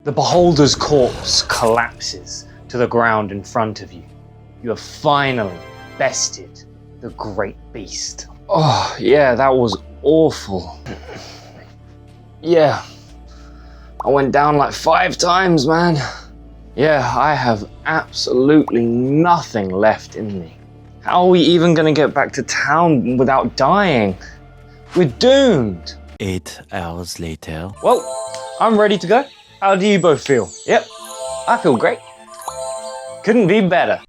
The beholder's corpse collapses to the ground in front of you. You have finally bested the great beast. Oh, yeah, that was awful. Yeah, I went down like 5 times, man. Yeah, I have absolutely nothing left in me. How are we even gonna get back to town without dying? We're doomed. 8 hours later. Well, I'm ready to go. How do you both feel? Yep, I feel great. Couldn't be better.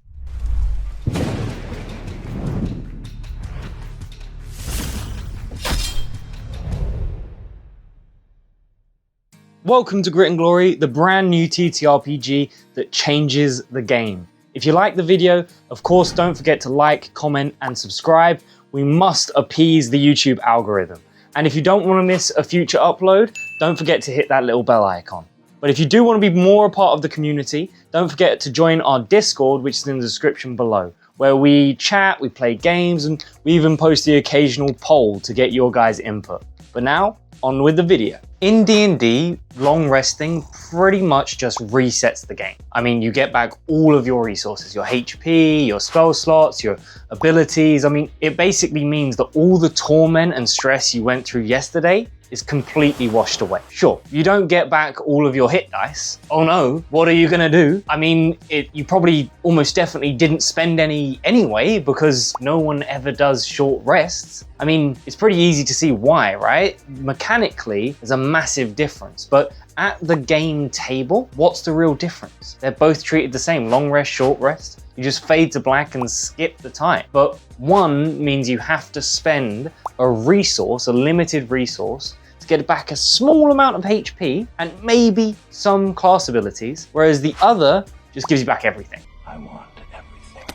Welcome to Grit and Glory, the brand new TTRPG that changes the game. If you like the video, of course, don't forget to like, comment, and subscribe. We must appease the YouTube algorithm. And if you don't want to miss a future upload, don't forget to hit that little bell icon. But if you do want to be more a part of the community, don't forget to join our Discord, which is in the description below, where we chat, we play games, and we even post the occasional poll to get your guys' input. But now, on with the video. In D&D, long resting pretty much just resets the game. I mean, you get back all of your resources, your HP, your spell slots, your abilities. I mean, it basically means that all the torment and stress you went through yesterday is completely washed away. Sure, you don't get back all of your hit dice. Oh no, what are you gonna do? I mean, you probably almost definitely didn't spend any anyway, because no one ever does short rests. I mean, it's pretty easy to see why, right? Mechanically, there's a massive difference, but at the game table, what's the real difference? They're both treated the same, long rest, short rest. You just fade to black and skip the time. But one means you have to spend a resource, a limited resource, to get back a small amount of HP and maybe some class abilities, whereas the other just gives you back everything. I want everything.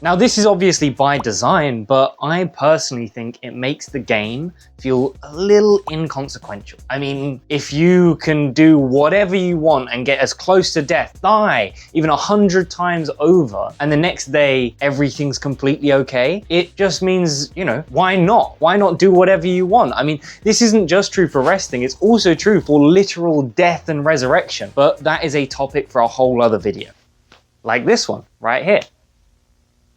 Now, this is obviously by design, but I personally think it makes the game feel a little inconsequential. I mean, if you can do whatever you want and get as close to death, die even 100 times over, and the next day everything's completely okay, it just means, you know, why not? Why not do whatever you want? I mean, this isn't just true for resting, it's also true for literal death and resurrection, but that is a topic for a whole other video. Like this one, right here.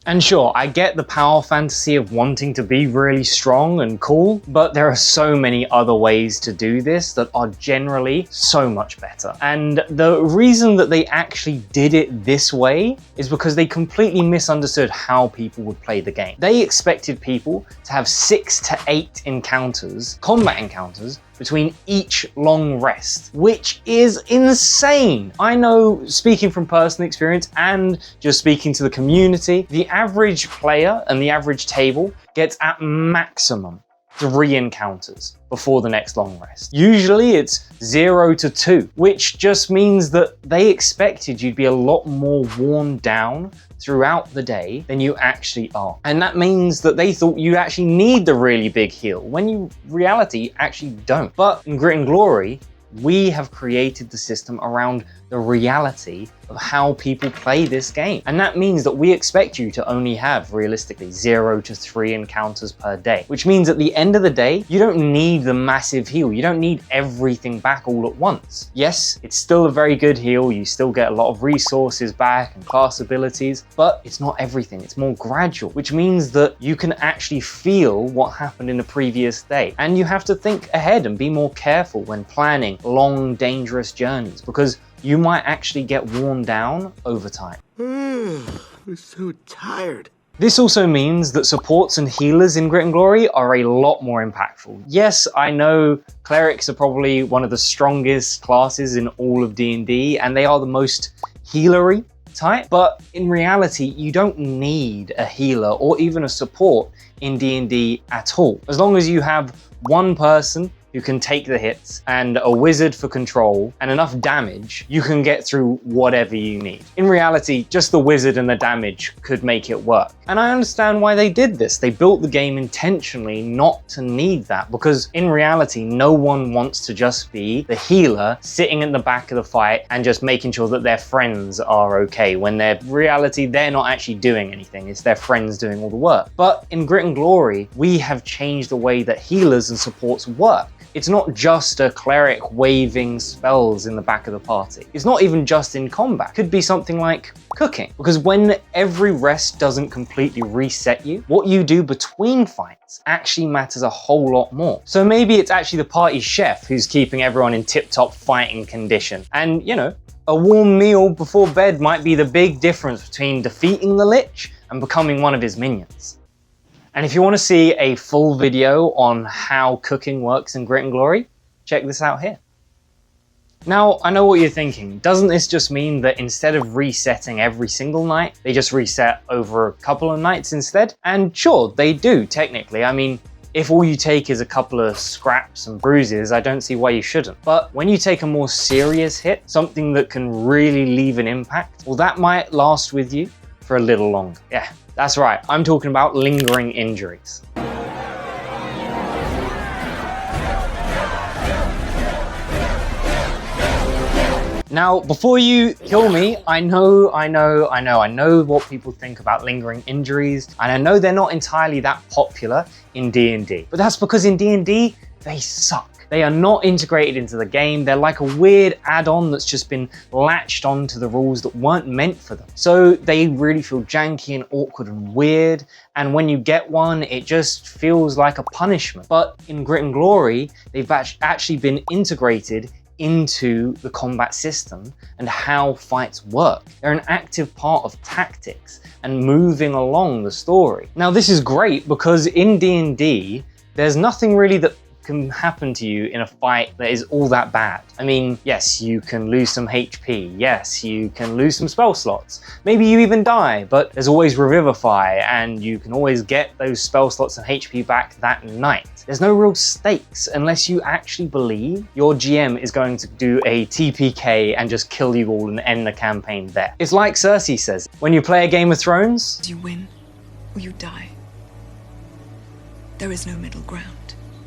And sure, I get the power fantasy of wanting to be really strong and cool, but there are so many other ways to do this that are generally so much better. And the reason that they actually did it this way is because they completely misunderstood how people would play the game. They expected people to have 6 to 8 encounters, combat encounters, between each long rest, which is insane. I know, speaking from personal experience and just speaking to the community, the average player and the average table gets at maximum 3 encounters before the next long rest. Usually it's 0 to 2, which just means that they expected you'd be a lot more worn down throughout the day than you actually are. And that means that they thought you actually need the really big heal, when you reality actually don't. But in Grit and Glory, we have created the system around the reality of how people play this game. And that means that we expect you to only have, realistically, 0 to 3 encounters per day, which means at the end of the day, you don't need the massive heal. You don't need everything back all at once. Yes, it's still a very good heal. You still get a lot of resources back and class abilities, but it's not everything. It's more gradual, which means that you can actually feel what happened in the previous day. And you have to think ahead and be more careful when planning long, dangerous journeys, because you might actually get worn down over time. I'm so tired. This also means that supports and healers in Grit and Glory are a lot more impactful. Yes, I know clerics are probably one of the strongest classes in all of D&D, and they are the most healery type, but in reality, you don't need a healer or even a support in D&D at all. As long as you have one person who can take the hits and a wizard for control and enough damage, you can get through whatever you need. In reality, just the wizard and the damage could make it work. And I understand why they did this. They built the game intentionally not to need that, because in reality, no one wants to just be the healer sitting in the back of the fight and just making sure that their friends are okay, when in reality, they're not actually doing anything. It's their friends doing all the work. But in Grit and Glory, we have changed the way that healers and supports work. It's not just a cleric waving spells in the back of the party. It's not even just in combat. It could be something like cooking, because when every rest doesn't completely reset you, what you do between fights actually matters a whole lot more. So maybe it's actually the party chef who's keeping everyone in tip-top fighting condition. And, you know, a warm meal before bed might be the big difference between defeating the Lich and becoming one of his minions. And if you want to see a full video on how cooking works in Grit and Glory, check this out here. Now, I know what you're thinking. Doesn't this just mean that instead of resetting every single night, they just reset over a couple of nights instead? And sure, they do, technically. I mean, if all you take is a couple of scraps and bruises, I don't see why you shouldn't. But when you take a more serious hit, something that can really leave an impact, well, that might last with you for a little longer. Yeah, that's right. I'm talking about lingering injuries. Now, before you kill me, I know what people think about lingering injuries, and I know they're not entirely that popular in D&D. But that's because in D&D, they suck. They are not integrated into the game. They're like a weird add-on that's just been latched onto the rules that weren't meant for them. So they really feel janky and awkward and weird, and when you get one, it just feels like a punishment. But in Grit and Glory, they've actually been integrated into the combat system and how fights work. They're an active part of tactics and moving along the story. Now, this is great because in D&D, there's nothing really that can happen to you in a fight that is all that bad. I mean, yes, you can lose some HP. Yes, you can lose some spell slots. Maybe you even die, but there's always Revivify, and you can always get those spell slots and HP back that night. There's no real stakes unless you actually believe your GM is going to do a TPK and just kill you all and end the campaign there. It's like Cersei says, when you play a Game of Thrones, you win or you die. There is no middle ground.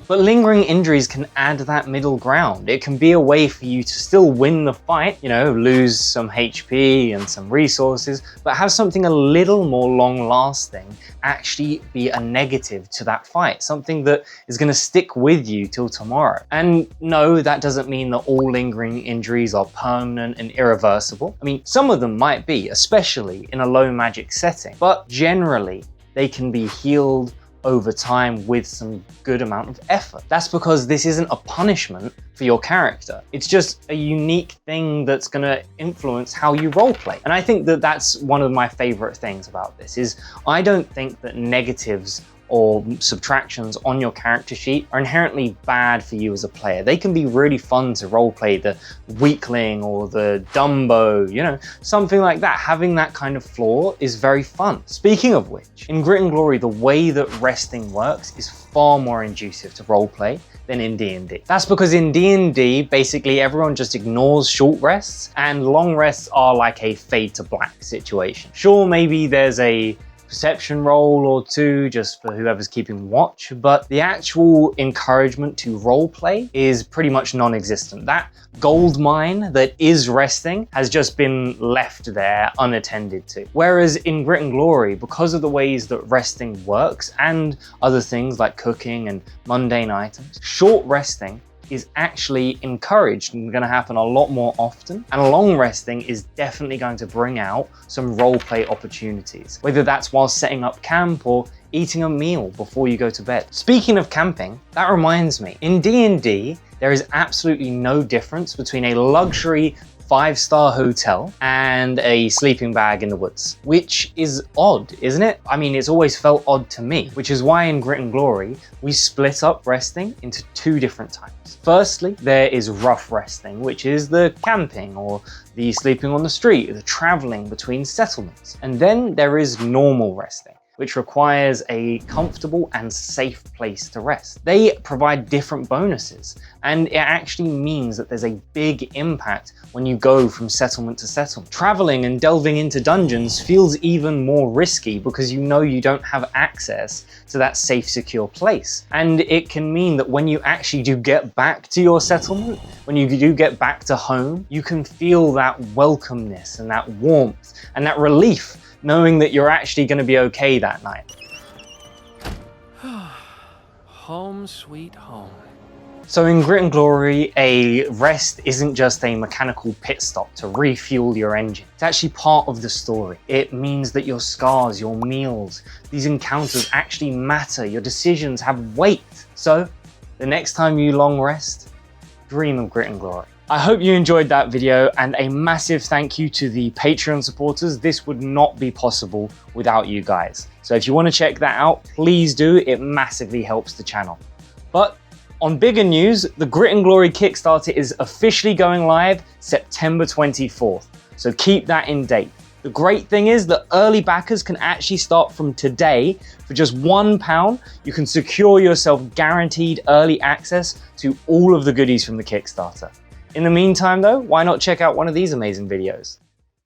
but lingering injuries can add that middle ground. It can be a way for you to still win the fight, you know, lose some HP and some resources, but have something a little more long-lasting actually be a negative to that fight, something that is going to stick with you till tomorrow. And no, that doesn't mean that all lingering injuries are permanent and irreversible. I mean, some of them might be, especially in a low magic setting, but generally they can be healed over time with some good amount of effort. That's because this isn't a punishment for your character. It's just a unique thing that's going to influence how you roleplay. And I think that that's one of my favorite things about this is I don't think that negatives or subtractions on your character sheet are inherently bad for you as a player. They can be really fun to roleplay, the weakling or the Dumbo, you know, something like that. Having that kind of flaw is very fun. Speaking of which, in Grit and Glory, the way that resting works is far more conducive to roleplay than in D&D. That's because in D&D, basically everyone just ignores short rests, and long rests are like a fade to black situation. Sure, maybe there's a perception roll or two just for whoever's keeping watch, but the actual encouragement to roleplay is pretty much non-existent. That gold mine that is resting has just been left there unattended to. Whereas in Grit and Glory, because of the ways that resting works and other things like cooking and mundane items, short resting is actually encouraged and going to happen a lot more often. And long resting is definitely going to bring out some roleplay opportunities, whether that's while setting up camp or eating a meal before you go to bed. Speaking of camping, that reminds me, in D&D, there is absolutely no difference between a luxury 5-star hotel and a sleeping bag in the woods, which is odd, isn't it? I mean, it's always felt odd to me, which is why in Grit and Glory, we split up resting into 2 different types. Firstly, there is rough resting, which is the camping or the sleeping on the street, the traveling between settlements. And then there is normal resting, which requires a comfortable and safe place to rest. They provide different bonuses, and it actually means that there's a big impact when you go from settlement to settlement. Traveling and delving into dungeons feels even more risky because you know you don't have access to that safe, secure place. And it can mean that when you actually do get back to your settlement, when you do get back to home, you can feel that welcomeness and that warmth and that relief knowing that you're actually going to be okay that night. Home sweet home. So in Grit and Glory, a rest isn't just a mechanical pit stop to refuel your engine. It's actually part of the story. It means that your scars, your meals, these encounters actually matter. Your decisions have weight. So the next time you long rest, dream of Grit and Glory. I hope you enjoyed that video, and a massive thank you to the Patreon supporters. This would not be possible without you guys. So if you want to check that out, please do. It massively helps the channel. But on bigger news, the Grit and Glory Kickstarter is officially going live September 24th. So keep that in date. The great thing is that early backers can actually start from today. For just £1, you can secure yourself guaranteed early access to all of the goodies from the Kickstarter. In the meantime though, why not check out one of these amazing videos?